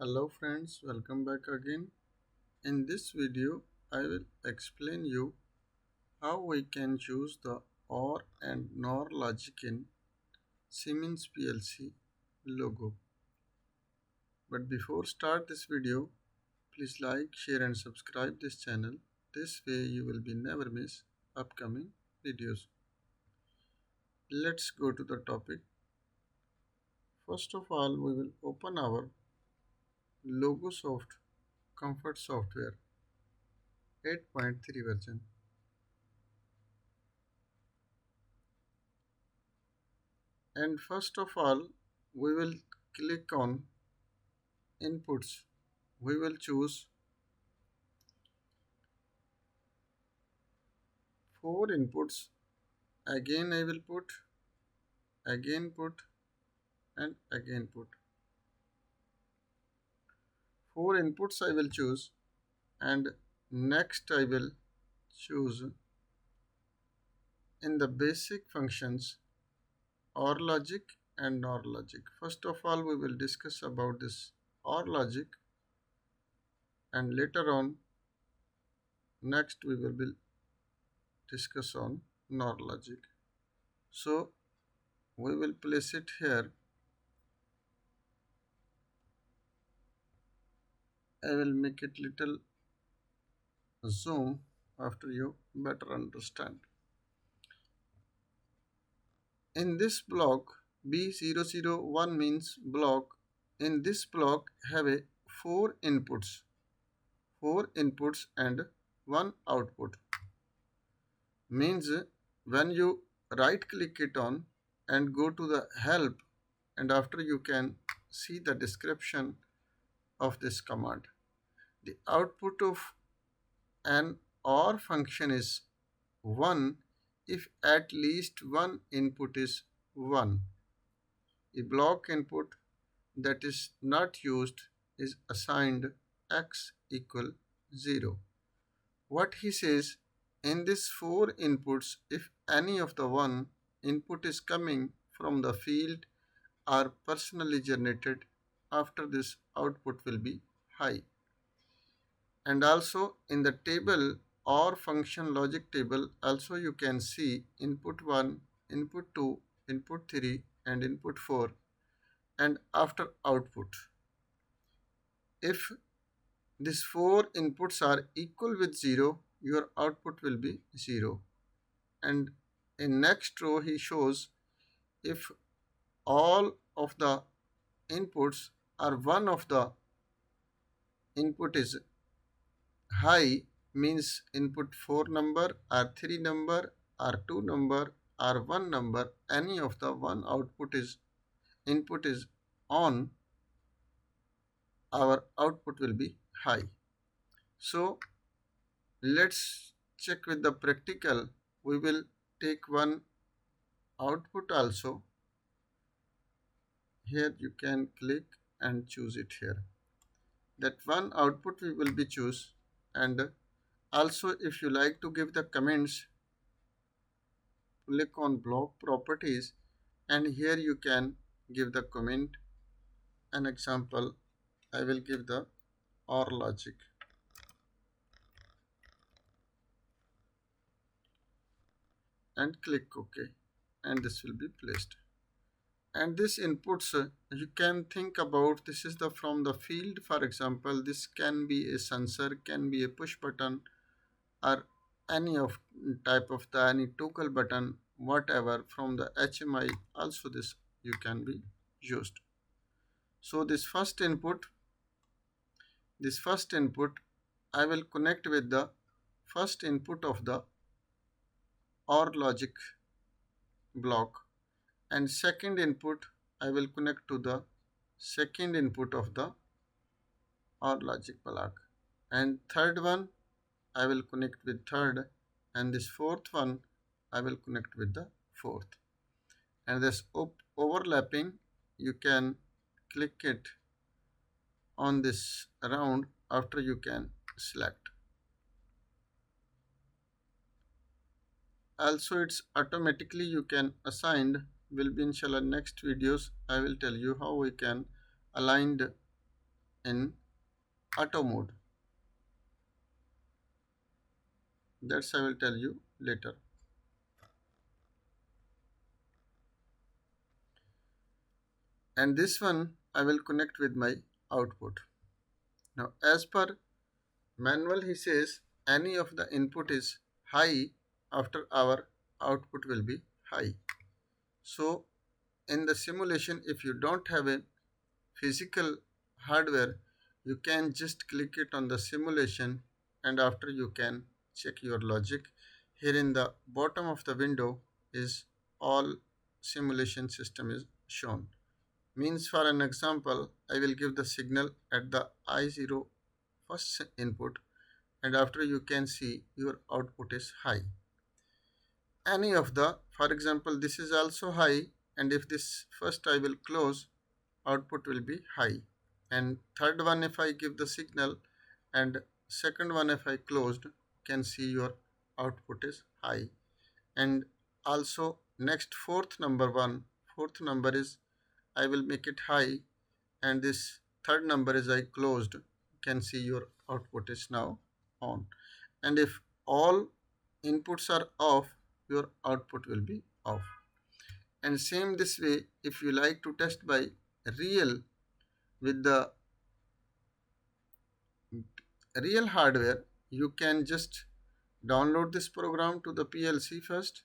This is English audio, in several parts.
Hello friends, welcome back again. In this video, I will explain you how we can choose the OR and NOR logic in Siemens PLC logo. But before start this video, please like, share and subscribe this channel. This way you will be never miss upcoming videos. Let's go to the topic. First of all, we will open our Logosoft Comfort software 8.3 version. And first of all, we will click on inputs. We will choose 4 inputs. Again I will put, again put and again put. 4 inputs I will choose, and next I will choose in the basic functions OR logic and NOR logic. First of all, we will discuss about this OR logic, and later on next we will discuss on NOR logic. So we will place it here. I will make it little zoom after you better understand. In this block, B001 means block. In this block have a 4 inputs and 1 output. Means when you right click it on and go to the help, and after you can see the description of this command. The output of an OR function is 1 if at least one input is 1. A block input that is not used is assigned x equal 0. What he says, in these 4 inputs, if any of the one input is coming from the field or personally generated, after this output will be high. And also in the table OR function logic table, also you can see input 1, input 2, input 3 and input 4, and after output. If these 4 inputs are equal with 0, your output will be 0. And in next row he shows if all of the inputs are one of the input is high, means input 4 number or 3 number or 2 number or 1 number, any of the one output is input is on, our output will be high. So let's check with the practical. We will take one output also. Here you can click and choose it here. That one output we will be choose, and also if you like to give the comments, click on block properties and here you can give the comment. An example, I will give the OR logic. And click OK, and this will be placed. And this inputs you can think about, this is the from the field. For example, this can be a sensor, can be a push button or any of type of the any toggle button, whatever from the HMI, also this you can be used. So this first input I will connect with the first input of the OR logic block, and second input I will connect to the second input of the OR logic block, and third one I will connect with third, and this fourth one I will connect with the fourth. And this overlapping, you can click it on this round, after you can select. Also it's automatically you can assigned, will be inshallah next videos. I will tell you how we can align in auto mode. That's I will tell you later. And this one I will connect with my output. Now as per manual he says any of the input is high, after our output will be high. So in the simulation, if you don't have a physical hardware, you can just click it on the simulation, and after you can check your logic. Here in the bottom of the window is all simulation system is shown. Means for an example, I will give the signal at the I0 first input, and after you can see your output is high. Any of the, for example, this is also high, and if this first I will close, output will be high. And third one, if I give the signal, and second one if I closed, can see your output is high. And also next fourth number is I will make it high, and this third number is I closed, can see your output is now on. And if all inputs are off, your output will be off. And same this way, if you like to test by real with the real hardware, you can just download this program to the PLC first.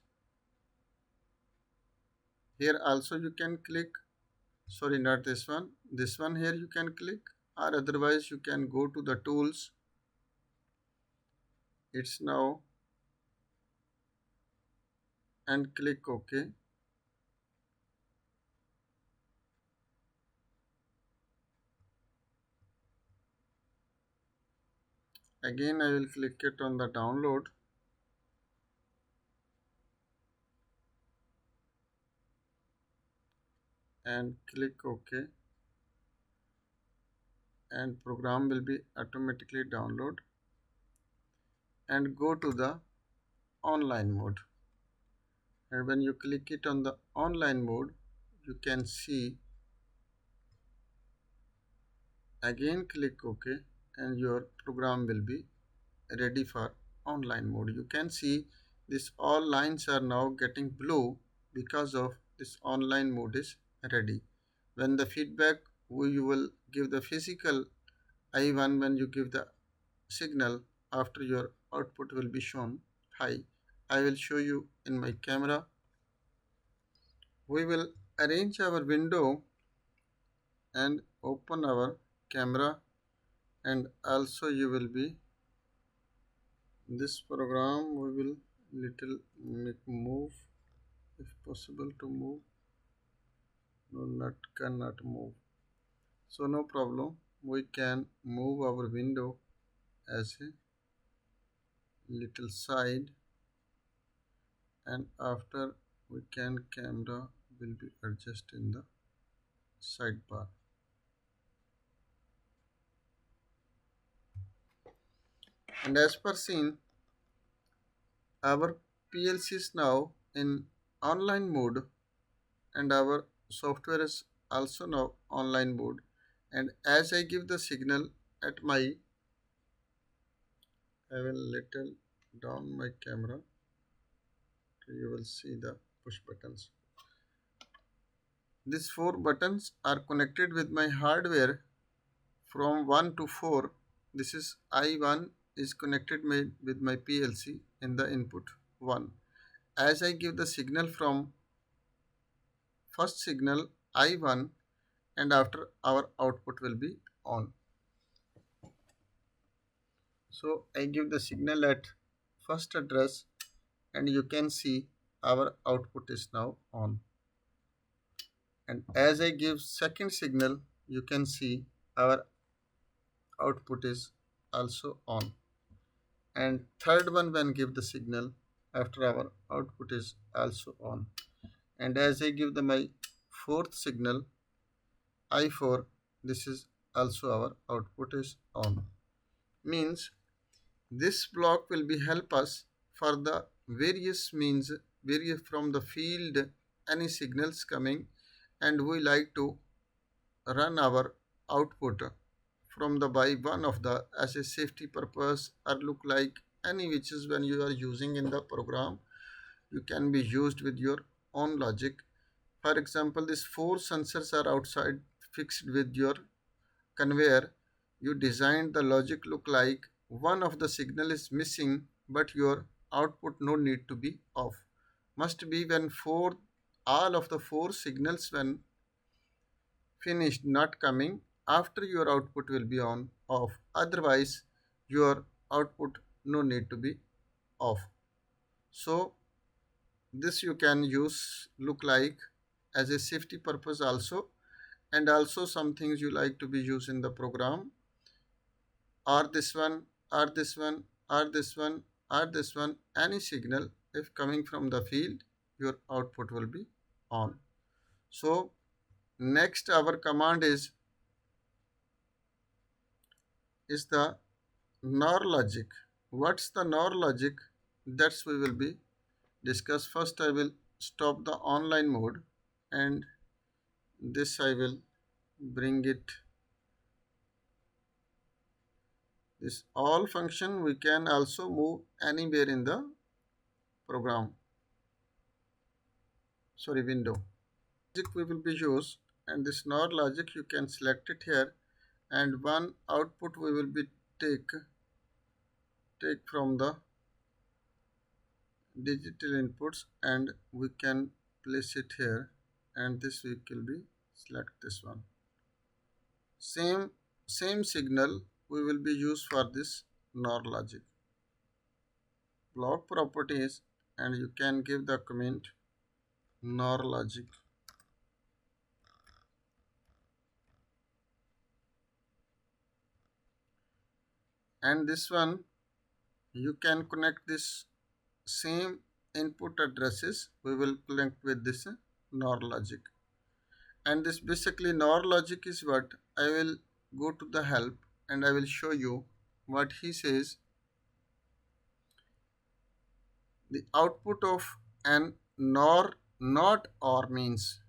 Here also you can click, sorry, not this one here you can click, or otherwise you can go to the tools. It's now, and click OK. Again I will click it on the download, and click OK, and program will be automatically download, and go to the online mode. And when you click it on the online mode, you can see, again click OK, and your program will be ready for online mode. You can see this all lines are now getting blue because of this online mode is ready. When the feedback, you will give the physical I1, when you give the signal, after your output will be shown high. I will show you in my camera. We will arrange our window and open our camera, and also you will be this program, we will little make move, if possible to move. No, not cannot move, so no problem, we can move our window as a little side, and after we can camera will be adjust in the sidebar. And as per seen, our PLC is now in online mode, and our software is also now online mode. And as I give the signal at my, I will little down my camera, so you will see the push buttons. These 4 buttons are connected with my hardware from 1 to 4. This is I1 is connected with my PLC in the input 1. As I give the signal from first signal I1, and after our output will be on. So I give the signal at first address, and you can see our output is now on. And as I give second signal, you can see our output is also on. And third one, when give the signal, after our output is also on. And as I give my fourth signal I4, this is also our output is on. Means this block will be help us for the various means, various from the field any signals coming, and we like to run our output from the by one of the as a safety purpose or look like any which is when you are using in the program, you can be used with your own logic. For example, these four sensors are outside fixed with your conveyor. You designed the logic look like one of the signal is missing, but your output no need to be off. Must be when four all of the four signals when finished not coming, after your output will be on off. Otherwise your output no need to be off. So this you can use look like as a safety purpose also, and also some things you like to be used in the program or this one or this one or this one or this one, any signal if coming from the field your output will be on. So next our command is the NOR logic. What's the NOR logic? That's we will be discuss. First I will stop the online mode, and this I will bring it. This all function we can also move anywhere in the program, window. Logic we will be used, and this NOR logic you can select it here, and one output we will be take from the digital inputs, and we can place it here, and this we will be select this one. Same signal we will be used for this NOR logic. Block properties, and you can give the comment NOR logic. And this one you can connect this same input addresses, we will connect with this NOR logic. And this basically NOR logic is what I will go to the help, and I will show you what he says. The output of an NOR not OR means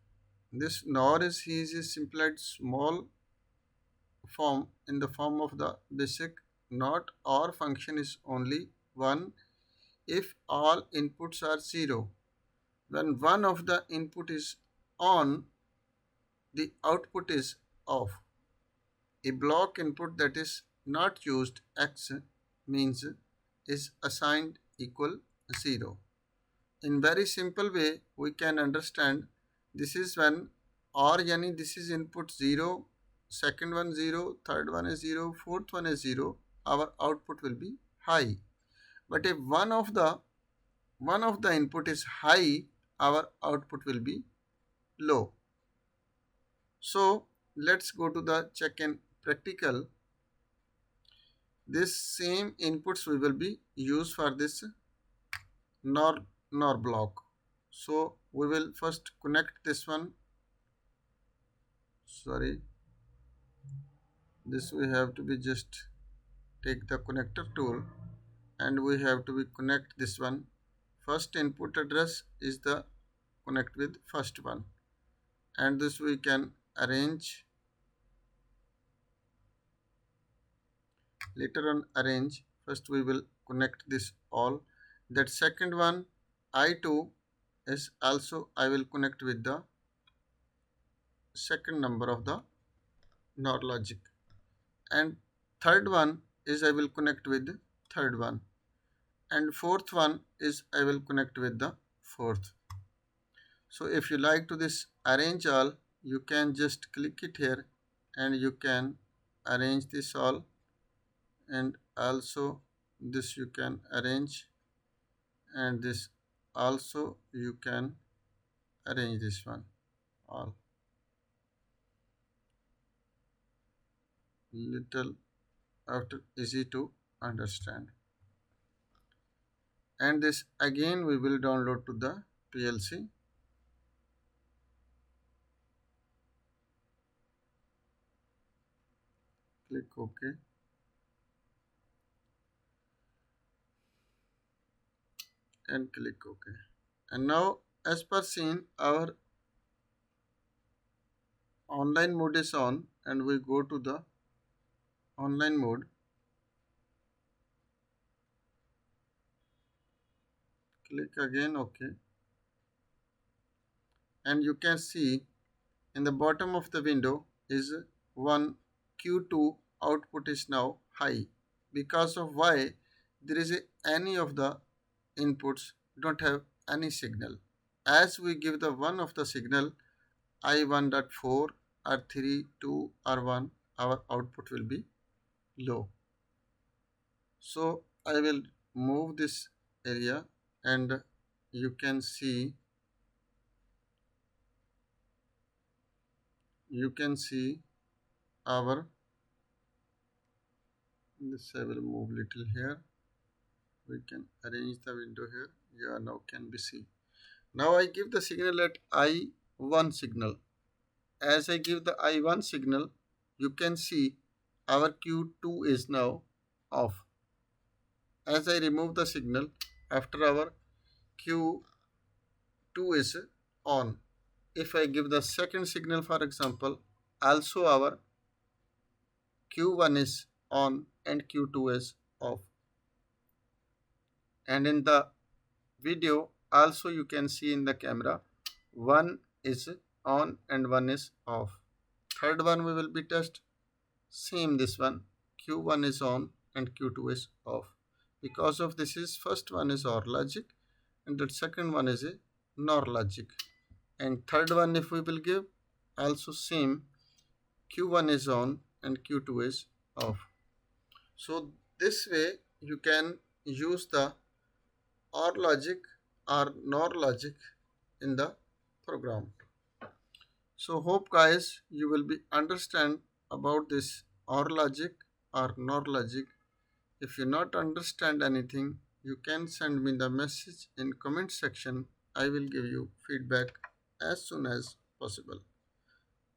this NOR is simplified small form in the form of the basic not OR function is only one if all inputs are 0. When one of the input is on, the output is off. A block input that is not used X means is assigned equal 0. In very simple way we can understand this is when or yani this is input 0, second one 0, third one is 0, fourth one is 0, our output will be high. But if one of the input is high, our output will be low. So let's go to the check in practical. This same inputs we will be used for this NOR block. So we will first connect this one. This we have to be just take the connector tool, and we have to be connect this one. First input address is the connect with first one, and this we can arrange later on arrange. First we will connect this all. That second one I2 is also I will connect with the second number of the NOR logic, and third one is I will connect with the third one, and fourth one is I will connect with the fourth. So if you like to this arrange all, you can just click it here, and you can arrange this all, and also this you can arrange, and this also you can arrange this one all. Little after easy to understand. And this again we will download to the PLC. Click OK. And click OK. And now as per seen, our online mode is on, and we go to the online mode, click again OK, and you can see in the bottom of the window is one Q2 output is now high, because of why there is any of the inputs don't have any signal. As we give the one of the signal I1.4 R3 2 R1, our output will be low. So I will move this area, and you can see our this. I will move little here. We can arrange the window here. Yeah, now can be see. Now I give the signal at I1 signal. As I give the I1 signal, you can see our Q2 is now off. As I remove the signal, after our Q2 is on. If I give the second signal, for example, also our Q1 is on and Q2 is off. And in the video also you can see in the camera, one is on and one is off. Third one we will be test. Same this one, Q1 is on and Q2 is off. Because of this is first one is OR logic and the second one is a NOR logic. And third one if we will give, also same, Q1 is on and Q2 is off. So this way you can use the OR logic or NOR logic in the program. So hope guys you will be understand about this OR logic or NOR logic. If you not understand anything, you can send me the message in comment section. I will give you feedback as soon as possible.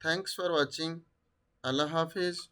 Thanks for watching. Allah Hafiz.